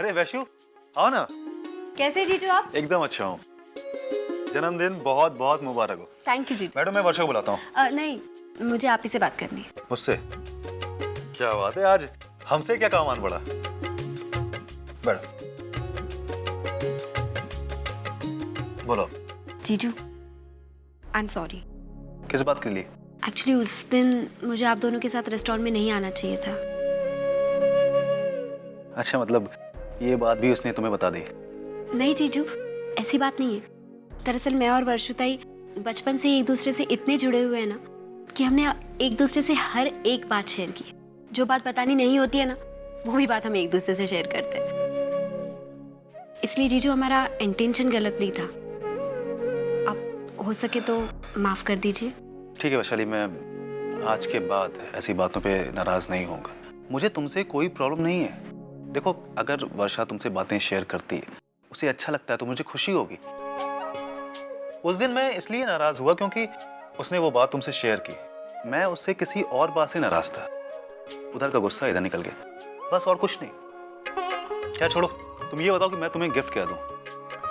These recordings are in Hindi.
अरे वैशु, आओ ना। कैसे जीजू आप? एकदम अच्छा हूँ। जन्मदिन बहुत बहुत मुबारक हो। थैंक यू जीजू। मैडम मैं वर्षा को बुलाता हूँ। नहीं, मुझे आप ही से बात करनी है। मुझसे? क्या बात है, आज हमसे क्या काम आन पड़ा? बैठो। बोलो। जीजू, आई एम सॉरी। किस बात के लिए? एक्चुअली उस दिन मुझे आप दोनों के साथ रेस्टोरेंट में नहीं आना चाहिए था। अच्छा, मतलब ये बात भी उसने तुम्हें बता दी? नहीं जीजू, ऐसी बात नहीं है। दरअसल मैं और वर्षुताई बचपन से एक दूसरे से इतने जुड़े हुए हैं ना कि हमने एक दूसरे से हर एक बात शेयर की। जो बात बतानी नहीं होती है ना, वो भी बात हम एक दूसरे से शेयर करते हैं। इसलिए जीजू, हमारा इंटेंशन गलत नहीं था। आप हो सके तो माफ कर दीजिए। ठीक है वैशाली, मैं आज के बाद ऐसी बातों पे नाराज नहीं होऊंगा। मुझे तुमसे कोई प्रॉब्लम नहीं है। देखो, अगर वर्षा तुमसे बातें शेयर करती है, उसे अच्छा लगता है तो मुझे खुशी होगी। उस दिन मैं इसलिए नाराज हुआ क्योंकि उसने वो बात तुमसे शेयर की। मैं उससे किसी और बात से नाराज था। उधर का गुस्सा इधर निकल गया, बस और कुछ नहीं। क्या छोड़ो, तुम ये बताओ कि मैं तुम्हें गिफ्ट क्या दूं?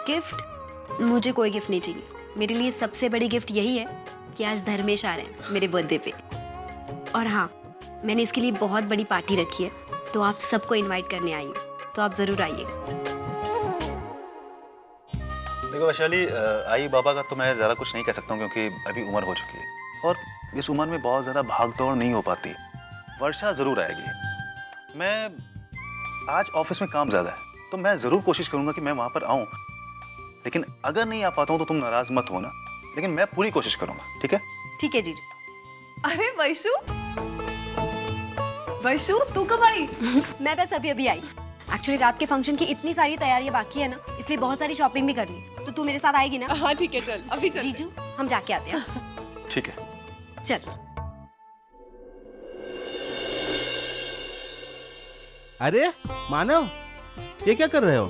गिफ्ट? मुझे कोई गिफ्ट नहीं चाहिए। मेरे लिए सबसे बड़ी गिफ्ट यही है कि आज धर्मेश आ रहे हैं मेरे बर्थडे पे। और हाँ, मैंने इसके लिए बहुत बड़ी पार्टी रखी है, तो आप सबको इनवाइट करने आई हूँ, तो आप जरूर आइएगा। देखो वैशाली, आई बाबा का तो मैं ज़्यादा कुछ नहीं कह सकता हूँ क्योंकि अभी उम्र हो चुकी है और इस उम्र में बहुत ज़्यादा भाग दौड़ नहीं हो पाती। वर्षा ज़रूर आएगी। मैं आज ऑफिस में काम ज़्यादा है तो मैं ज़रूर कोशिश करूँगा कि मैं वहाँ पर आऊँ, लेकिन अगर नहीं आ पाता हूँ तो तुम नाराज़ मत होना, लेकिन मैं पूरी कोशिश करूँगा। ठीक है? ठीक है जीजू। अरे वैशु, वैशु तू कब आई? मैं बस अभी अभी आई। एक्चुअली रात के फंक्शन की इतनी सारी तैयारियां बाकी है ना, इसलिए बहुत सारी शॉपिंग भी करनी है। तो तू मेरे साथ आएगी ना? हाँ ठीक है, चल अभी चल। जीजू, हम जाके आते हैं। ठीक है। चल। अरे मानव, ये क्या कर रहे हो?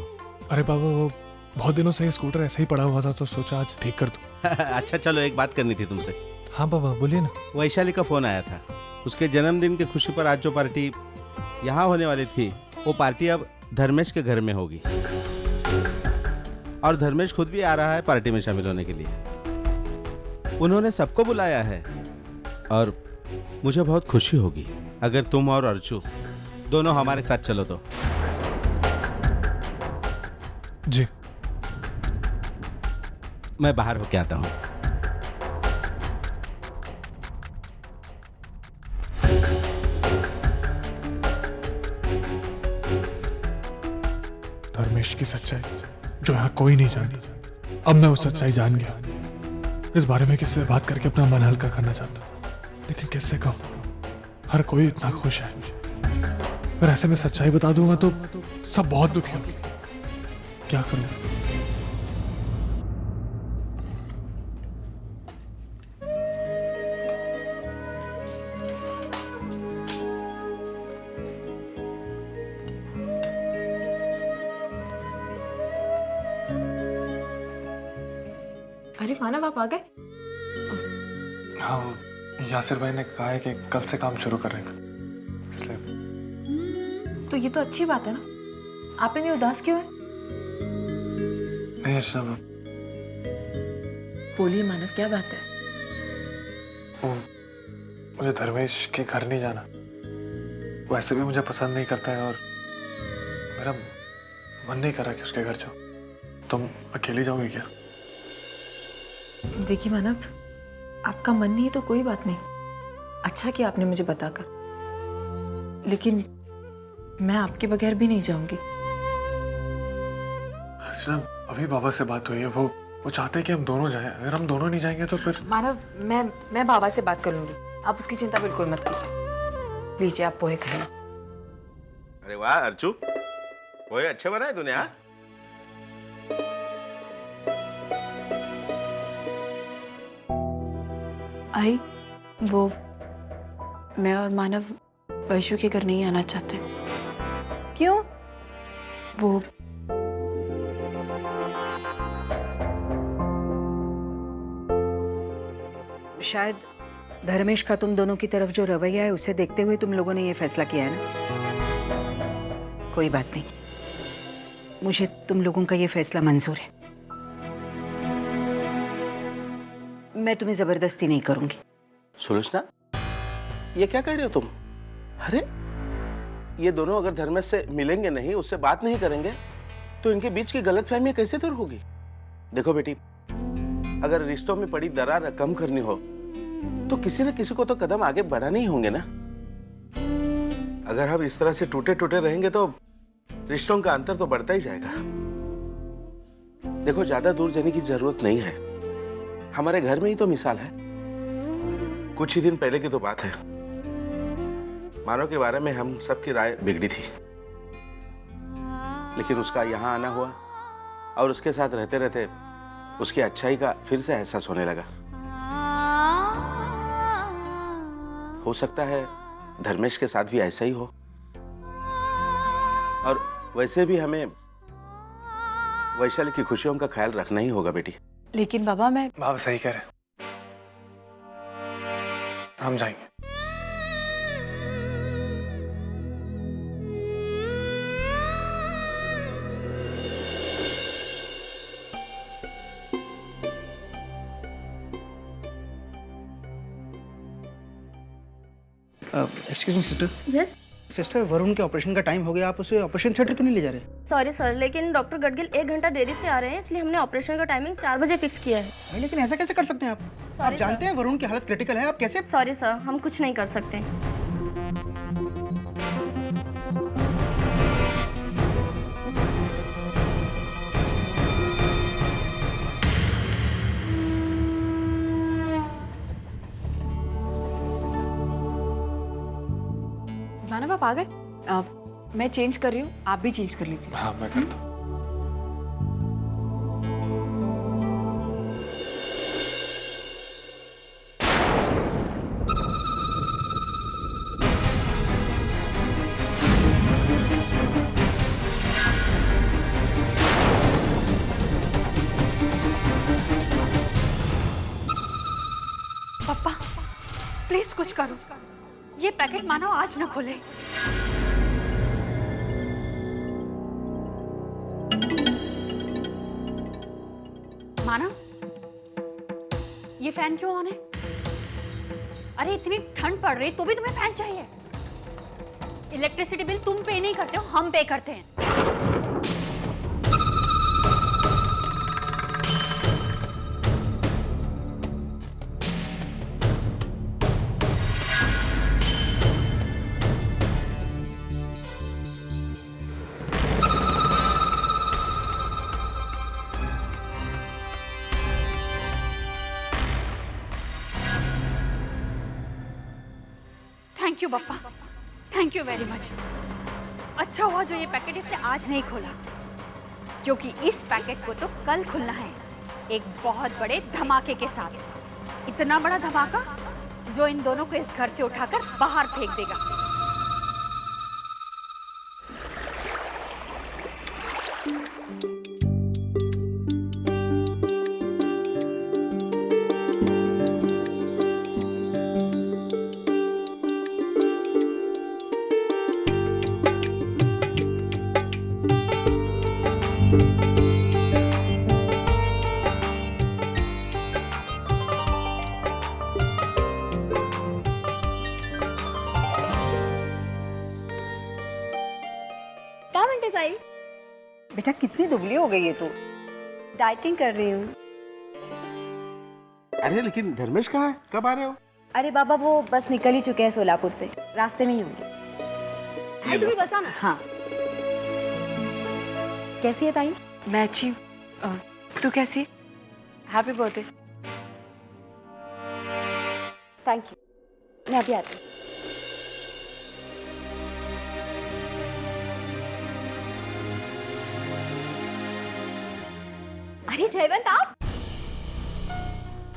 अरे बाबा, वो बहुत दिनों से ये स्कूटर ऐसे ही पड़ा हुआ था तो सोचा आज ठीक कर दूं। अच्छा चलो, एक बात करनी थी तुमसे। हाँ बाबा बोलिए ना। वैशाली का फोन आया था। उसके जन्मदिन की खुशी पर आज जो पार्टी यहाँ होने वाली थी, वो पार्टी अब धर्मेश के घर में होगी और धर्मेश खुद भी आ रहा है पार्टी में शामिल होने के लिए। उन्होंने सबको बुलाया है और मुझे बहुत खुशी होगी अगर तुम और अर्चू दोनों हमारे साथ चलो तो। जी। मैं बाहर होके आता हूँ। धर्मेश की सच्चाई जो यहाँ कोई नहीं जानती, अब मैं वो सच्चाई जान गया। इस बारे में किससे बात करके अपना मन हल्का करना चाहता था, लेकिन किससे कहूँ? हर कोई इतना खुश है, पर ऐसे में सच्चाई बता दूंगा तो सब बहुत दुखी होंगे। क्या करूँ? अरे मानव, आप आ गए? हाँ, यासिर भाई ने कहा है कि कल से काम शुरू कर रहे हैं, इसलिए। तो ये तो अच्छी बात है ना। आप इतने उदास क्यों हैं? नहीं अर्चना, बोलिए मानव, क्या बात है? वो मुझे धर्मेश के घर नहीं जाना। वो ऐसे भी मुझे पसंद नहीं करता है और मेरा मन नहीं कर रहा कि उसके घर जाऊं। तुम अकेली जाओगी क्या? देखिए मानव, आपका मन नहीं है तो कोई बात नहीं। अच्छा कि आपने मुझे बताकर, लेकिन मैं आपके बगैर भी नहीं जाऊंगी। अर्चना, अभी बाबा से बात हुई है। वो चाहते हैं कि हम दोनों जाएं। अगर हम दोनों नहीं जाएंगे तो फिर। मानव, मैं बाबा से बात कर लूंगी। आप उसकी चिंता बिल्कुल मत कीजिए। लीजिए, आप पोहे खाइए। अरे वाह अर्चू, पोहे अच्छे बनाए तूने। हाँ, आई, वो मैं और मानव वैशु के घर नहीं आना चाहते। क्यों? वो शायद धर्मेश का तुम दोनों की तरफ जो रवैया है उसे देखते हुए तुम लोगों ने ये फैसला किया है ना। कोई बात नहीं, मुझे तुम लोगों का ये फैसला मंजूर है। मैं तुम्हें जबरदस्ती नहीं करूंगी। सुलोचना, ये क्या कह रहे हो तुम? अरे ये दोनों अगर धर्मेश से मिलेंगे नहीं, उससे बात नहीं करेंगे, तो इनके बीच की गलतफहमियां कैसे दूर होगी? देखो बेटी, अगर रिश्तों में पड़ी दरार कम करनी हो तो किसी न किसी को तो कदम आगे बढ़ाने ही होंगे ना। अगर हम इस तरह से टूटे टूटे रहेंगे तो रिश्तों का अंतर तो बढ़ता ही जाएगा। देखो, ज्यादा दूर जाने की जरूरत नहीं है, हमारे घर में ही तो मिसाल है। कुछ ही दिन पहले की तो बात है, मानो के बारे में हम सबकी राय बिगड़ी थी, लेकिन उसका यहां आना हुआ और उसके साथ रहते रहते उसकी अच्छाई का फिर से एहसास होने लगा। हो सकता है धर्मेश के साथ भी ऐसा ही हो, और वैसे भी हमें वैशाली की खुशियों का ख्याल रखना ही होगा बेटी। लेकिन बाबा मैं बाबा सही कह रहे हैं, हम जाएंगे। Excuse me sister. Yes sister, Varun के ऑपरेशन का टाइम हो गया, आप उसे ऑपरेशन थिएटर क्यों नहीं ले जा रहे? सॉरी सर, लेकिन डॉक्टर गडगिल 1 घंटा देरी से आ रहे हैं, इसलिए हमने ऑपरेशन का टाइमिंग 4 बजे फिक्स किया है। भाई, लेकिन ऐसा कैसे कर सकते हैं आप? Sorry, जानते हैं वरुण की हालत क्रिटिकल है, आप कैसे? सॉरी सर, हम कुछ नहीं कर सकते। मानव आप आ गए? मैं चेंज कर रही हूँ, आप भी चेंज कर लीजिए। हाँ, मैं करता हूँ। पापा प्लीज कुछ करो, ये पैकेट मानव आज न खोले। मानव, ये फैन क्यों ऑन है? अरे इतनी ठंड पड़ रही तो भी तुम्हें फैन चाहिए? इलेक्ट्रिसिटी बिल तुम पे नहीं करते हो, हम पे करते हैं। Thank you papa, thank you very much. अच्छा हुआ जो ये पैकेट इसने आज नहीं खोला, क्योंकि इस पैकेट को तो कल खुलना है, एक बहुत बड़े धमाके के साथ। इतना बड़ा धमाका जो इन दोनों को इस घर से उठाकर बाहर फेंक देगा। क्या मिनट साई? बेटा कितनी दुबली हो गई है तू। डाइटिंग कर रही हूँ। अरे लेकिन धर्मेश कहाँ है? कब आ रहे हो? अरे बाबा, वो बस निकल ही चुके हैं सोलापुर से, रास्ते में ही होंगे। भाई तुम्हें बसा ना? हाँ, कैसी है ताई? मैं अच्छी हूँ, तू कैसी? Happy birthday. थैंक यू, मैं अभी आती हूँ। अरे जयवंत, आप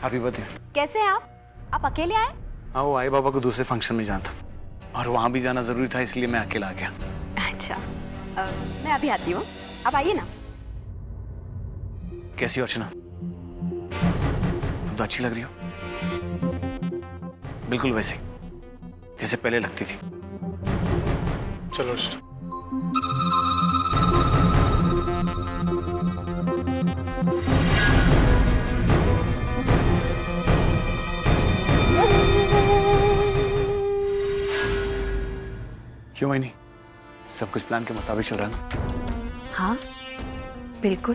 हैप्पी बर्थडे। कैसे हैं आप अकेले आए? हाँ, वो आई बाबा को दूसरे फंक्शन में जाना था और वहां भी जाना जरूरी था, इसलिए मैं अकेला आ गया। अच्छा, मैं अभी आती हूँ, आप आइए ना। कैसी हो अर्चना? तुम तो अच्छी लग रही हो, बिल्कुल वैसे जैसे पहले लगती थी। चलो अर्चना। क्यों नहीं? सब कुछ प्लान के मुताबिक चल रहा है ना? हाँ बिल्कुल,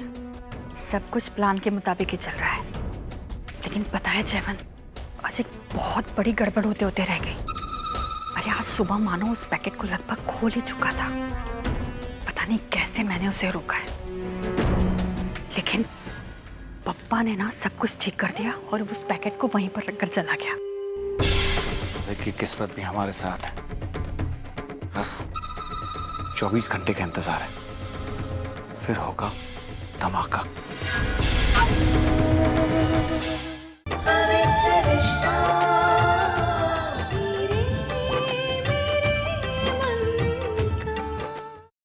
सब कुछ प्लान के मुताबिक ही चल रहा है। लेकिन पता है जयवंत, आज एक बहुत बड़ी गड़बड़ होते होते रह गई। अरे आज सुबह मानो उस पैकेट को लगभग खोल ही चुका था। पता नहीं कैसे मैंने उसे रोका है, लेकिन पप्पा ने ना सब कुछ ठीक कर दिया और उस पैकेट को वहीं पर रखकर चला गया। देखिए किस्मत भी हमारे साथ है, बस 24 घंटे का इंतजार है, फिर होगा धमाका। रिश्ता